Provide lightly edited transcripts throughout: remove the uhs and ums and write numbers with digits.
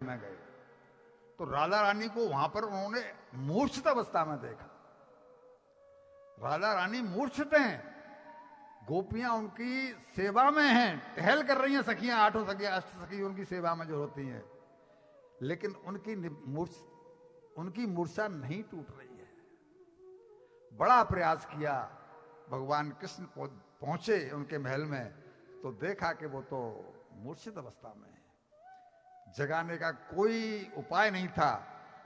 में गए तो राधा रानी को वहां पर उन्होंने मूर्छित अवस्था में देखा। राधा रानी मूर्छित हैं, गोपियां उनकी सेवा में हैं, टहल कर रही हैं, सखियां, 8 सखियां, 8 सखी उनकी सेवा में जो होती हैं, लेकिन उनकी मूर्छा नहीं टूट रही है। बड़ा प्रयास किया, भगवान कृष्ण पहुंचे उनके महल में तो देखा कि वो तो मूर्छित अवस्था में है, जगाने का कोई उपाय नहीं था।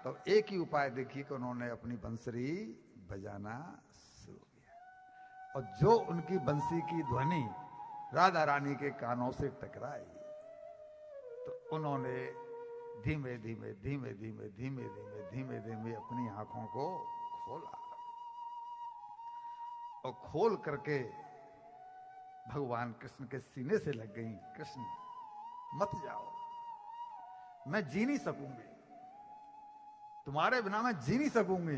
तो एक ही उपाय देखिए कि उन्होंने अपनी बंसरी बजाना शुरू किया और जो उनकी बंसी की ध्वनि राधा रानी के कानों से टकराई तो उन्होंने धीमे धीमे धीमे धीमे धीमे धीमे धीमे धीमे अपनी आंखों को खोला और खोल करके भगवान कृष्ण के सीने से लग गई। कृष्ण मत जाओ, मैं जी नहीं सकूंगी, तुम्हारे बिना मैं जी नहीं सकूंगी।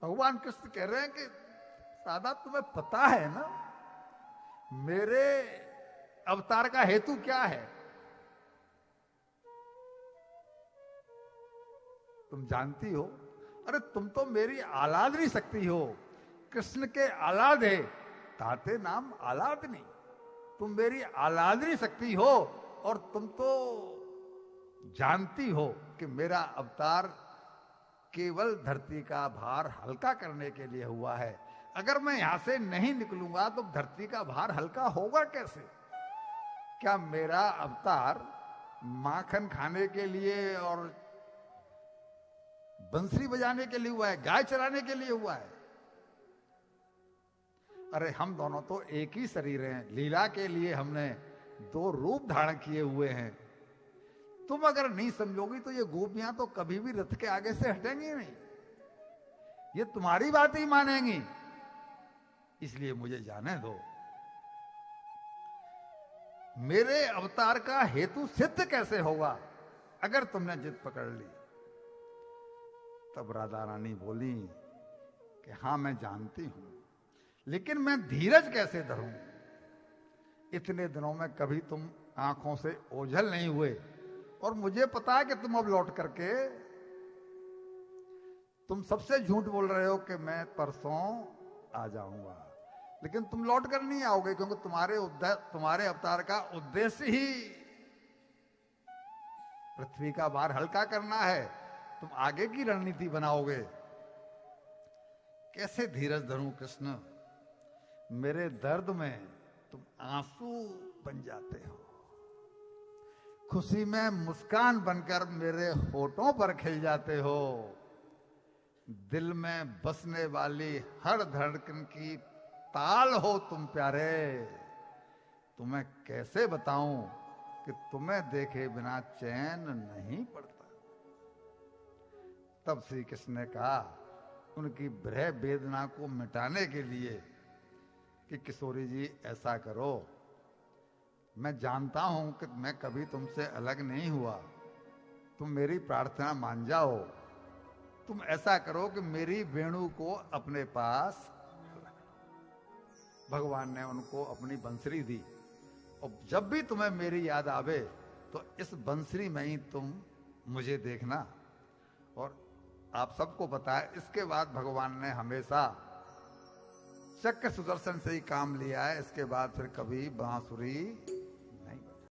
भगवान कृष्ण कह रहे हैं कि सादा तुम्हें पता है ना मेरे अवतार का हेतु क्या है? तुम जानती हो? अरे तुम तो मेरी आलादनी शक्ति हो, कृष्ण के आलाद है, ताते नाम आलादनी। तुम मेरी आलादनी शक्ति हो और तुम तो जानती हो कि मेरा अवतार केवल धरती का भार हल्का करने के लिए हुआ है। अगर मैं यहां से नहीं निकलूंगा तो धरती का भार हल्का होगा कैसे? क्या मेरा अवतार माखन खाने के लिए और बंसरी बजाने के लिए हुआ है, गाय चराने के लिए हुआ है? अरे हम दोनों तो एक ही शरीर हैं, लीला के लिए हमने 2 रूप धारण किए हुए हैं। तुम अगर नहीं समझोगी तो ये गोपियां तो कभी भी रथ के आगे से हटेंगी नहीं, ये तुम्हारी बात ही मानेंगी। इसलिए मुझे जाने दो, मेरे अवतार का हेतु सिद्ध कैसे होगा अगर तुमने जिद पकड़ ली? तब राधा रानी बोली कि हाँ मैं जानती हूं, लेकिन मैं धीरज कैसे धरूं? इतने दिनों में कभी तुम आंखों से ओझल नहीं हुए और मुझे पता है कि तुम अब लौट करके तुम सबसे झूठ बोल रहे हो कि मैं परसों आ जाऊंगा, लेकिन तुम लौट कर नहीं आओगे क्योंकि तुम्हारे अवतार का उद्देश्य ही पृथ्वी का भार हल्का करना है। तुम आगे की रणनीति बनाओगे। कैसे धीरज धरूं कृष्ण? मेरे दर्द में तुम आंसू बन जाते हो, खुशी में मुस्कान बनकर मेरे होठों पर खिल जाते हो, दिल में बसने वाली हर धड़कन की ताल हो तुम प्यारे। तुम्हें कैसे बताऊं कि तुम्हें देखे बिना चैन नहीं पड़ता। तब श्री कृष्ण ने कहा उनकी विरह वेदना को मिटाने के लिए कि किशोरी जी ऐसा करो, मैं जानता हूं कि मैं कभी तुमसे अलग नहीं हुआ, तुम मेरी प्रार्थना मान जाओ। तुम ऐसा करो कि मेरी वेणु को अपने पास। भगवान ने उनको अपनी बंसरी दी और जब भी तुम्हें मेरी याद आवे तो इस बंसरी में ही तुम मुझे देखना। और आप सबको पता है इसके बाद भगवान ने हमेशा चक्र सुदर्शन से ही काम लिया है, इसके बाद फिर कभी बांसुरी